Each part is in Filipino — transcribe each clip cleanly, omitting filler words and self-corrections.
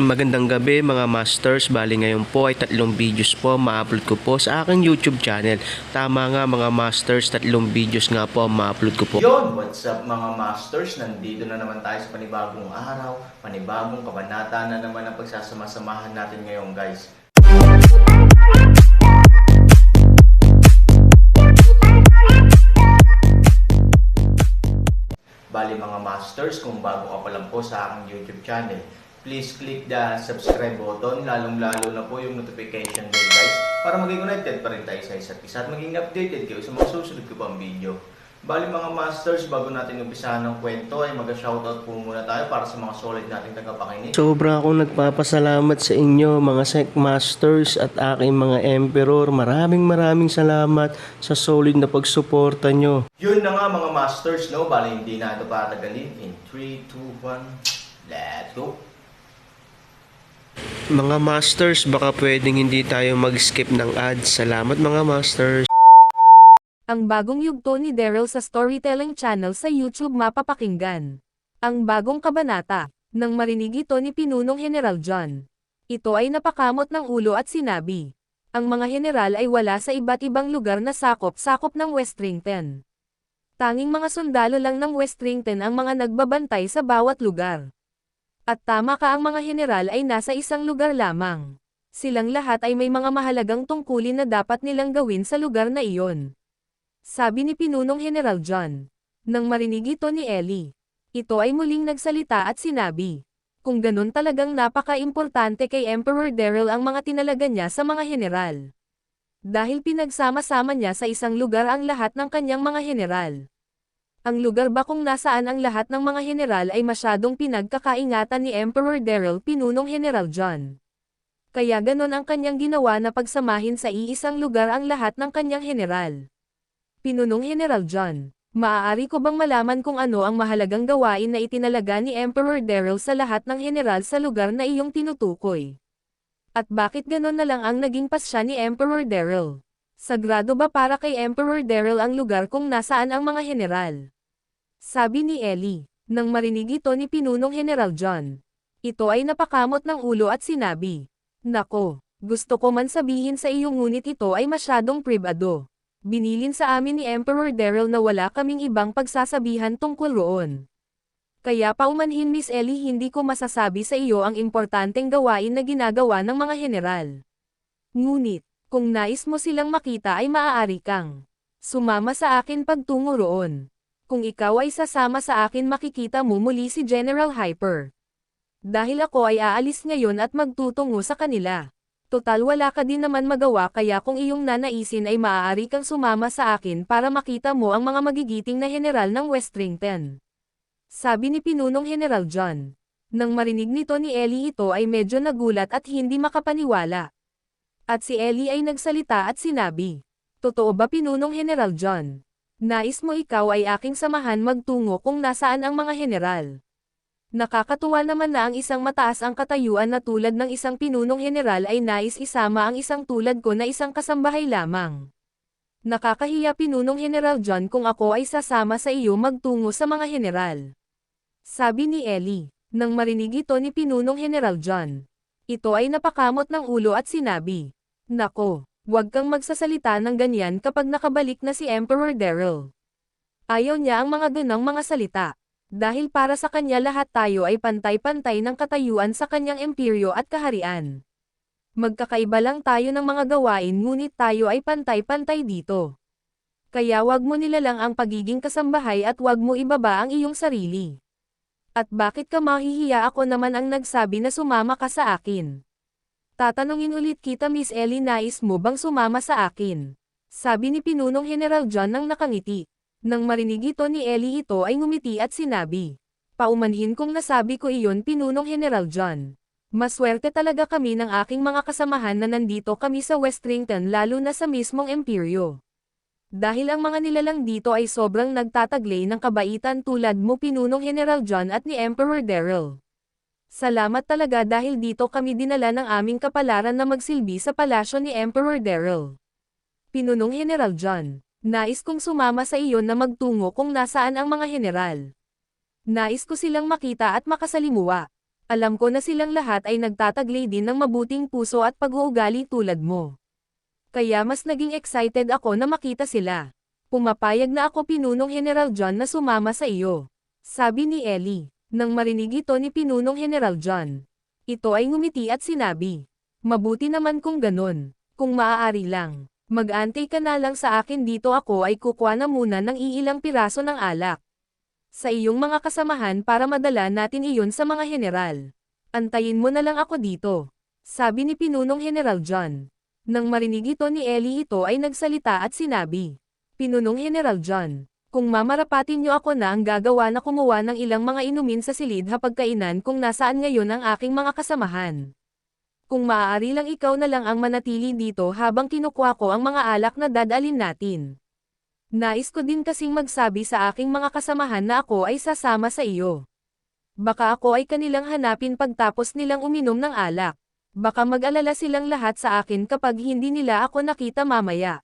Magandang gabi mga masters, bali ngayon po ay 3 videos po ma-upload ko po sa aking YouTube channel. Tama nga mga masters, 3 videos nga po ma-upload ko po. Yon, what's up mga masters? Nandito na naman tayo sa panibagong araw, panibagong kabanata na naman ang pagsasama-samahan natin ngayon guys. Bali mga masters, kung bago ka pa lang po sa aking YouTube channel, please click the subscribe button, lalong-lalo na po yung notification bell guys, para maging connected pa rin tayo sa isa't isa at maging updated kayo sa mga susunod ko pang video. Bali mga masters, bago natin umpisahan ng kwento ay mag-shoutout po muna tayo para sa mga solid nating tagapakinig. Sobra akong nagpapasalamat sa inyo mga Sec Masters at aking mga Emperor. Maraming salamat sa solid na pagsuporta nyo. Yun na nga mga masters, no? Bali hindi na ito patagalin. In 3, 2, 1, let's go! Mga masters, baka pwedeng hindi tayo mag-skip ng ads. Salamat mga masters. Ang bagong yugto ni Daryl sa Storytelling Channel sa YouTube mapapakinggan. Ang bagong kabanata, nang marinig ito ni Pinunong General John. Ito ay napakamot ng ulo at sinabi. Ang mga general ay wala sa iba't ibang lugar na sakop-sakop ng Westrington. Tanging mga sundalo lang ng Westrington ang mga nagbabantay sa bawat lugar. At tama ka, ang mga general ay nasa isang lugar lamang. Silang lahat ay may mga mahalagang tungkulin na dapat nilang gawin sa lugar na iyon. Sabi ni Pinunong General John. Nang marinig ito ni Ellie, ito ay muling nagsalita at sinabi, kung ganun talagang napaka-importante kay Emperor Daryl ang mga tinalaga niya sa mga general. Dahil pinagsama-sama niya sa isang lugar ang lahat ng kanyang mga general. Ang lugar ba kung nasaan ang lahat ng mga general ay masyadong pinagkakaingatan ni Emperor Daryl, Pinunong General John. Kaya ganun ang kanyang ginawa na pagsamahin sa iisang lugar ang lahat ng kanyang general. Pinunong General John, maaari ko bang malaman kung ano ang mahalagang gawain na itinalaga ni Emperor Daryl sa lahat ng general sa lugar na iyong tinutukoy? At bakit ganon na lang ang naging pasya ni Emperor Daryl? Sagrado ba para kay Emperor Daryl ang lugar kung nasaan ang mga general? Sabi ni Ellie, nang marinig ito ni Pinunong General John. Ito ay napakamot ng ulo at sinabi, Nako, gusto ko man sabihin sa iyo ngunit ito ay masyadong pribado. Binilin sa amin ni Emperor Daryl na wala kaming ibang pagsasabihan tungkol roon. Kaya paumanhin Miss Ellie, hindi ko masasabi sa iyo ang importanteng gawain na ginagawa ng mga general. Ngunit, kung nais mo silang makita ay maaari kang sumama sa akin pagtungo roon. Kung ikaw ay sasama sa akin makikita mo muli si General Hyper. Dahil ako ay aalis ngayon at magtutungo sa kanila. Total wala ka din naman magawa, kaya kung iyong nanaisin ay maaari kang sumama sa akin para makita mo ang mga magigiting na general ng Westrington. Sabi ni Pinunong General John. Nang marinig nito ni Ellie, ito ay medyo nagulat at hindi makapaniwala. At si Ellie ay nagsalita at sinabi, Totoo ba Pinunong General John? Nais mo ikaw ay aking samahan magtungo kung nasaan ang mga general? Nakakatuwa naman na ang isang mataas ang katayuan na tulad ng isang pinunong general ay nais isama ang isang tulad ko na isang kasambahay lamang. Nakakahiya Pinunong General John kung ako ay sasama sa iyo magtungo sa mga general. Sabi ni Ellie, nang marinig ito ni Pinunong General John. Ito ay napakamot ng ulo at sinabi, Nako, huwag kang magsasalita ng ganyan kapag nakabalik na si Emperor Daryl. Ayaw niya ang mga ganang mga salita. Dahil para sa kanya lahat tayo ay pantay-pantay ng katayuan sa kanyang imperyo at kaharian. Magkakaiba lang tayo ng mga gawain ngunit tayo ay pantay-pantay dito. Kaya wag mo nilalang ang pagiging kasambahay at wag mo ibaba ang iyong sarili. At bakit ka mahihiya? Ako naman ang nagsabi na sumama ka sa akin. Tatanungin ulit kita Miss Ellie, nais mo bang sumama sa akin? Sabi ni Pinunong General John nang nakangiti. Nang marinig ito ni Ellie, ito ay ngumiti at sinabi, paumanhin kong nasabi ko iyon Pinunong General John. Maswerte talaga kami ng aking mga kasamahan na nandito kami sa Westrington, lalo na sa mismong imperyo. Dahil ang mga nilalang dito ay sobrang nagtataglay ng kabaitan tulad mo Pinunong General John at ni Emperor Daryl. Salamat talaga dahil dito kami dinala ng aming kapalaran na magsilbi sa palasyo ni Emperor Daryl. Pinunong General John. Nais kong sumama sa iyo na magtungo kung nasaan ang mga general. Nais ko silang makita at makasalimuha. Alam ko na silang lahat ay nagtataglay din ng mabuting puso at pag-uugali tulad mo. Kaya mas naging excited ako na makita sila. Pumapayag na ako Pinunong General John na sumama sa iyo. Sabi ni Ellie. Nang marinig ito ni Pinunong General John. Ito ay ngumiti at sinabi. Mabuti naman kung ganun. Kung maaari lang. Mag-antay ka na lang sa akin dito, ako ay kukuha na muna ng iilang piraso ng alak. Sa iyong mga kasamahan para madala natin iyon sa mga general. Antayin mo na lang ako dito. Sabi ni Pinunong General John. Nang marinig ito ni Ellie, ito ay nagsalita at sinabi. Pinunong General John, kung mamarapatin niyo ako na ang gagawa na kumuha ng ilang mga inumin sa silid hapagkainan kung nasaan ngayon ang aking mga kasamahan. Kung maaari lang ikaw na lang ang manatili dito habang kinukuha ko ang mga alak na dadalhin natin. Nais ko din kasing magsabi sa aking mga kasamahan na ako ay sasama sa iyo. Baka ako ay kanilang hanapin pagtapos nilang uminom ng alak. Baka mag-alala silang lahat sa akin kapag hindi nila ako nakita mamaya.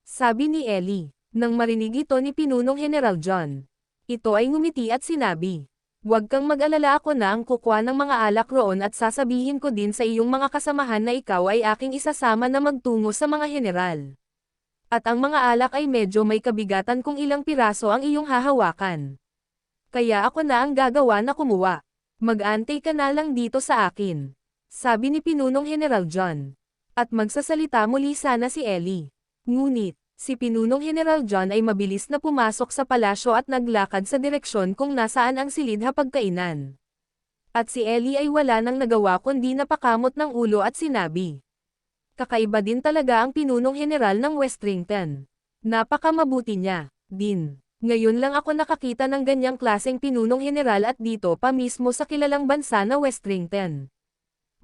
Sabi ni Ellie, nang marinig ito ni Pinunong General John. Ito ay ngumiti at sinabi, huwag kang mag-alala, ako na ang kukuha ng mga alak roon at sasabihin ko din sa iyong mga kasamahan na ikaw ay aking isasama na magtungo sa mga general. At ang mga alak ay medyo may kabigatan kung ilang piraso ang iyong hahawakan. Kaya ako na ang gagawa na kumuha. Mag-antay ka na lang dito sa akin. Sabi ni Pinunong General John. At magsasalita muli sana si Ellie. Ngunit, si Pinunong General John ay mabilis na pumasok sa palasyo at naglakad sa direksyon kung nasaan ang silid hapagkainan. At si Ellie ay wala nang nagawa kundi napakamot ng ulo at sinabi. Kakaiba din talaga ang Pinunong General ng Westrington. Napakamabuti niya, din. Ngayon lang ako nakakita ng ganyang klaseng Pinunong General at dito pa mismo sa kilalang bansa na Westrington.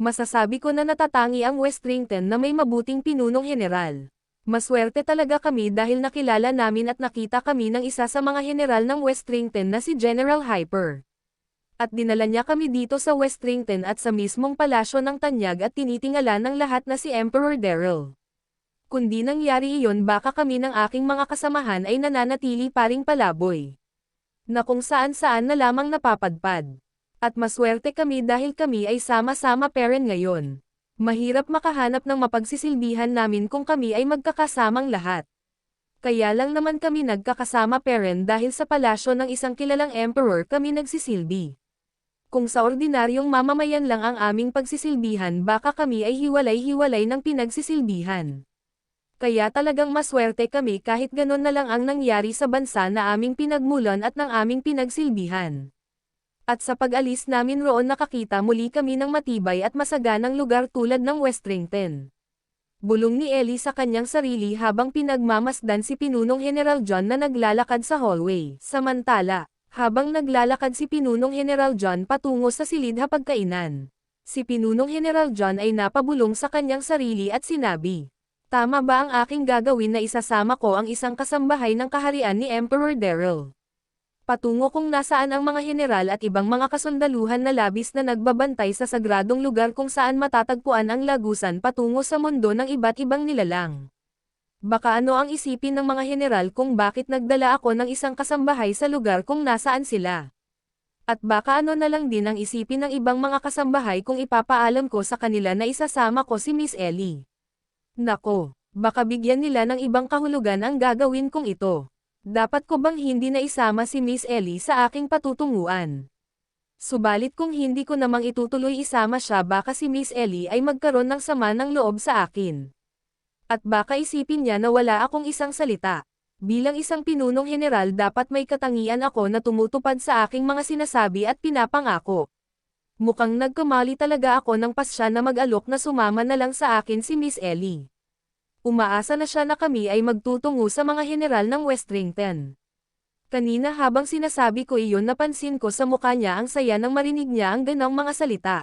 Masasabi ko na natatangi ang Westrington na may mabuting Pinunong General. Maswerte talaga kami dahil nakilala namin at nakita kami ng isa sa mga general ng Westrington na si General Hyper. At dinala niya kami dito sa Westrington at sa mismong palasyo ng Tanyag at tinitingala ng lahat na si Emperor Daryl. Kundi nangyari iyon, baka kami ng aking mga kasamahan ay nananatili paring palaboy. Na kung saan-saan na lamang napapadpad. At maswerte kami dahil kami ay sama-sama parent ngayon. Mahirap makahanap ng mapagsisilbihan namin kung kami ay magkakasamang lahat. Kaya lang naman kami nagkakasama parent dahil sa palasyo ng isang kilalang emperor kami nagsisilbi. Kung sa ordinaryong mamamayan lang ang aming pagsisilbihan, baka kami ay hiwalay-hiwalay ng pinagsisilbihan. Kaya talagang maswerte kami kahit ganon na lang ang nangyari sa bansa na aming pinagmulan at ng aming pinagsilbihan. At sa pag-alis namin roon nakakita muli kami ng matibay at masaganang lugar tulad ng Westrington. Bulong ni Ellie sa kanyang sarili habang pinagmamasdan si Pinunong General John na naglalakad sa hallway. Samantala, habang naglalakad si Pinunong General John patungo sa silid hapagkainan, si Pinunong General John ay napabulong sa kanyang sarili at sinabi, tama ba ang aking gagawin na isasama ko ang isang kasambahay ng kaharian ni Emperor Daryl? Patungo kung nasaan ang mga general at ibang mga kasundaluhan na labis na nagbabantay sa sagradong lugar kung saan matatagpuan ang lagusan patungo sa mundo ng iba't ibang nilalang. Baka ano ang isipin ng mga general kung bakit nagdala ako ng isang kasambahay sa lugar kung nasaan sila. At baka ano na lang din ang isipin ng ibang mga kasambahay kung ipapaalam ko sa kanila na isasama ko si Miss Ellie. Nako, baka bigyan nila ng ibang kahulugan ang gagawin kong ito. Dapat ko bang hindi na isama si Miss Ellie sa aking patutunguan? Subalit kung hindi ko namang itutuloy isama siya, baka si Miss Ellie ay magkaroon ng sama ng loob sa akin. At baka isipin niya na wala akong isang salita. Bilang isang pinunong general, dapat may katangian ako na tumutupad sa aking mga sinasabi at pinapangako. Mukhang nagkamali talaga ako ng pasya na mag-alok na sumama na lang sa akin si Miss Ellie. Umaasa na siya na kami ay magtutungo sa mga general ng Westrington. Kanina habang sinasabi ko iyon, napansin ko sa mukha niya ang saya nang marinig niya ang ganong mga salita.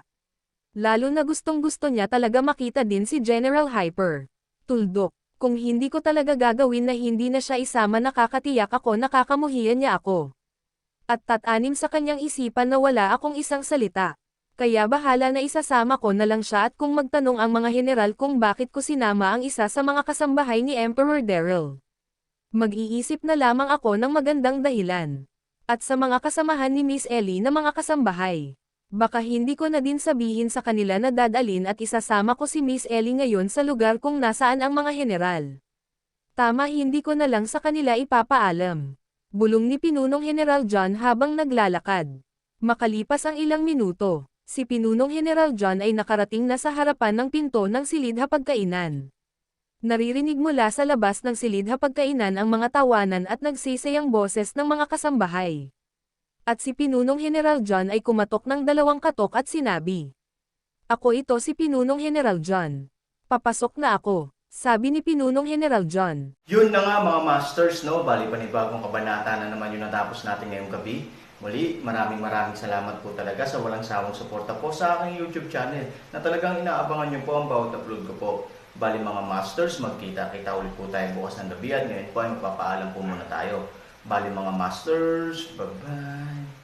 Lalo na gustong-gusto niya talaga makita din si General Hyper. Tuldok, kung hindi ko talaga gagawin na hindi na siya isama, nakakatiyak ako nakakamuhian niya ako. At tatanim sa kanyang isipan na wala akong isang salita. Kaya bahala na isasama ko na lang siya, at kung magtanong ang mga general kung bakit ko sinama ang isa sa mga kasambahay ni Emperor Daryl, mag-iisip na lamang ako ng magandang dahilan. At sa mga kasamahan ni Miss Ellie na mga kasambahay, Baka hindi ko na din sabihin sa kanila na dadalin at isasama ko si Miss Ellie ngayon sa lugar kung nasaan ang mga general. Tama, hindi ko na lang sa kanila ipapaalam. Bulong ni Pinunong General John habang naglalakad. Makalipas ang ilang minuto, si Pinunong General John ay nakarating na sa harapan ng pinto ng silid hapagkainan. Naririnig mula sa labas ng silid hapagkainan ang mga tawanan at nagsisayang boses ng mga kasambahay. At si Pinunong General John ay kumatok ng 2 katok at sinabi, "Ako ito si Pinunong General John. Papasok na ako," sabi ni Pinunong General John. Yun na nga mga masters, no? Bali panibagong kabanata na naman yung natapos natin ngayong gabi. Muli, maraming salamat po talaga sa walang sawang suporta po sa aking YouTube channel na talagang inaabangan nyo po ang bawat upload ko po. Bali mga masters, magkita-kita ulit po tayo bukas ng gabi at ngayon po ay magpapaalam po muna tayo. Bali mga masters, bye-bye!